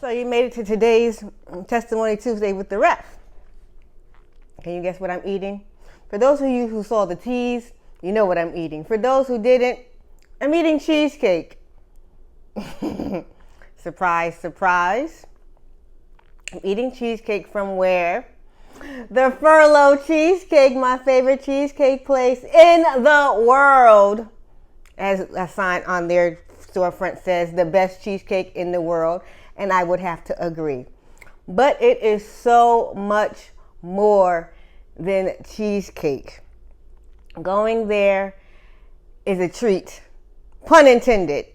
So you made it to today's Testimony Tuesday with the ref. Can you guess what I'm eating? For those of you who saw the tease, you know what I'm eating. For those who didn't, I'm eating cheesecake. Surprise, surprise. I'm eating cheesecake from where? The Furlough Cheesecake, my favorite cheesecake place in the world. As a sign on their storefront says, the best cheesecake in the world. And I would have to agree. But it is so much more than cheesecake. Going there is a treat, pun intended,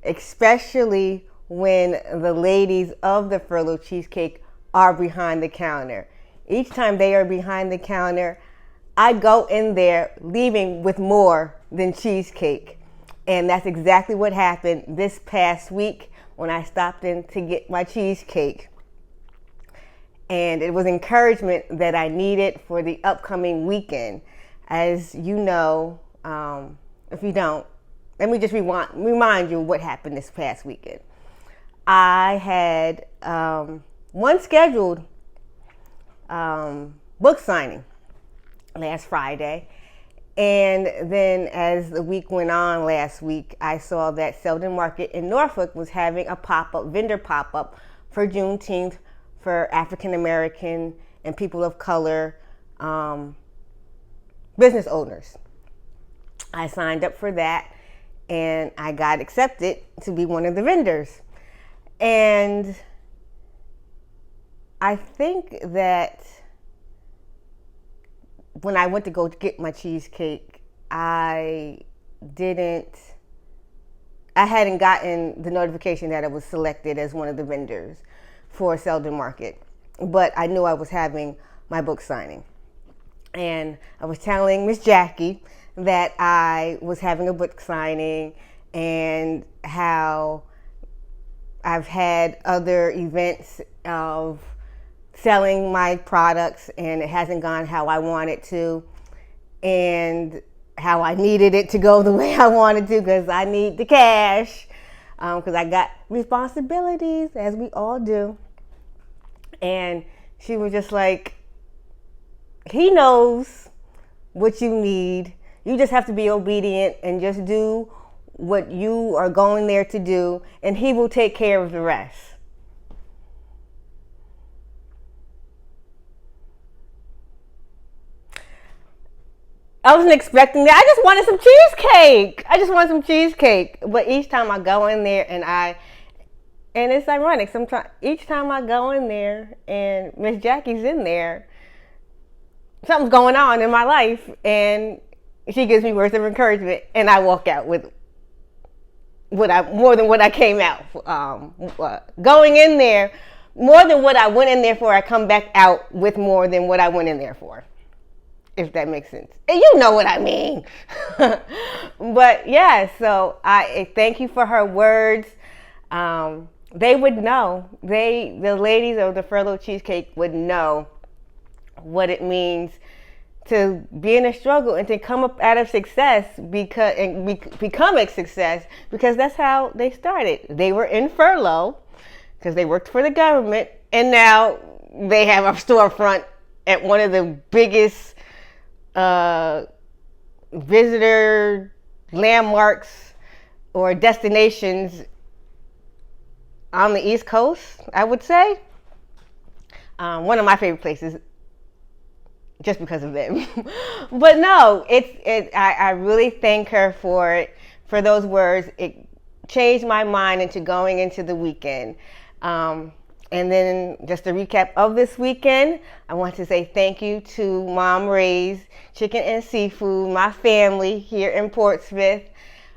especially when the ladies of the Furlough Cheesecake are behind the counter. Each time they are behind the counter, I go in there leaving with more than cheesecake. And that's exactly what happened this past week when I stopped in to get my cheesecake. And it was encouragement that I needed for the upcoming weekend. As you know, if you don't, let me just remind you what happened this past weekend. I had one scheduled book signing last Friday. And then as the week went on last week, I saw that Selden Market in Norfolk was having a vendor pop-up for Juneteenth for African American and people of color business owners. I signed up for that and I got accepted to be one of the vendors. And I think that when I went to go get my cheesecake, I hadn't gotten the notification that I was selected as one of the vendors for Selden Market, but I knew I was having my book signing. And I was telling Miss Jackie that I was having a book signing and how I've had other events of selling my products and it hasn't gone how I wanted to, and how I needed it to go the way I wanted to because I need the cash, because I got responsibilities, as we all do. And she was just like, he knows what you need. You just have to be obedient and just do what you are going there to do, and he will take care of the rest. I wasn't expecting that. I just wanted some cheesecake. But each time I go in there and it's ironic. Sometimes each time I go in there and Miss Jackie's in there, something's going on in my life, and she gives me words of encouragement, and I walk out with more than what I came out. Going in there, more than what I went in there for, I come back out with more than what I went in there for. If that makes sense. And you know what I mean. But yeah, so I thank you for her words. They would know. The ladies of the Furlough Cheesecake would know what it means to be in a struggle and to come up out of success become a success, because that's how they started. They were in furlough because they worked for the government, and now they have a storefront at one of the biggest visitor landmarks or destinations on the East Coast, I would say. One of my favorite places, just because of them. But no, I really thank her for those words. It changed my mind into going into the weekend. And then just a recap of this weekend, I want to say thank you to Mom Ray's Chicken and Seafood, my family here in Portsmouth,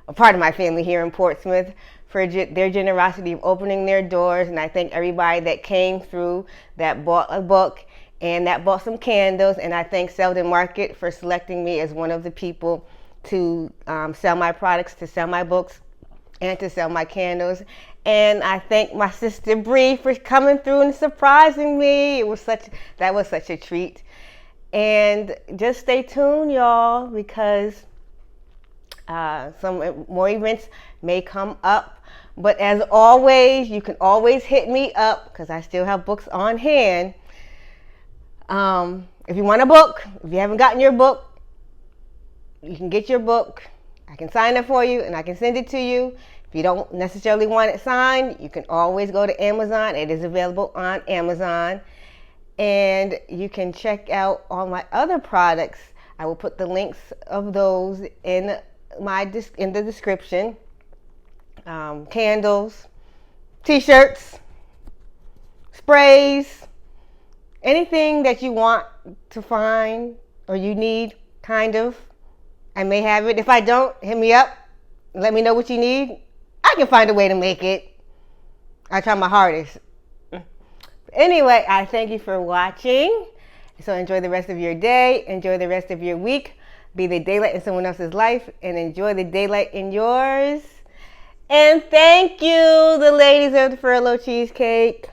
a part of my family here in Portsmouth, for their generosity of opening their doors. And I thank everybody that came through, that bought a book and that bought some candles. And I thank Selden Market for selecting me as one of the people to sell my products, to sell my books, and to sell my candles. And I thank my sister Bree for coming through and surprising me. That was such a treat. And just stay tuned, y'all, because some more events may come up But as always, you can always hit me up because I still have books on hand. If you want a book, if you haven't gotten your book, you can get your book. I can sign it for you and I can send it to you. If you don't necessarily want it signed, you can always go to Amazon. It is available on Amazon. And you can check out all my other products. I will put the links of those in the description. Candles, t-shirts, sprays, anything that you want to find or you need, kind of. I may have it. If I don't, hit me up. Let me know what you need. I can find a way to make it. I try my hardest. Anyway, I thank you for watching. So enjoy the rest of your day. Enjoy the rest of your week. Be the daylight in someone else's life and enjoy the daylight in yours. And thank you, the ladies of the Furlough Cheesecake.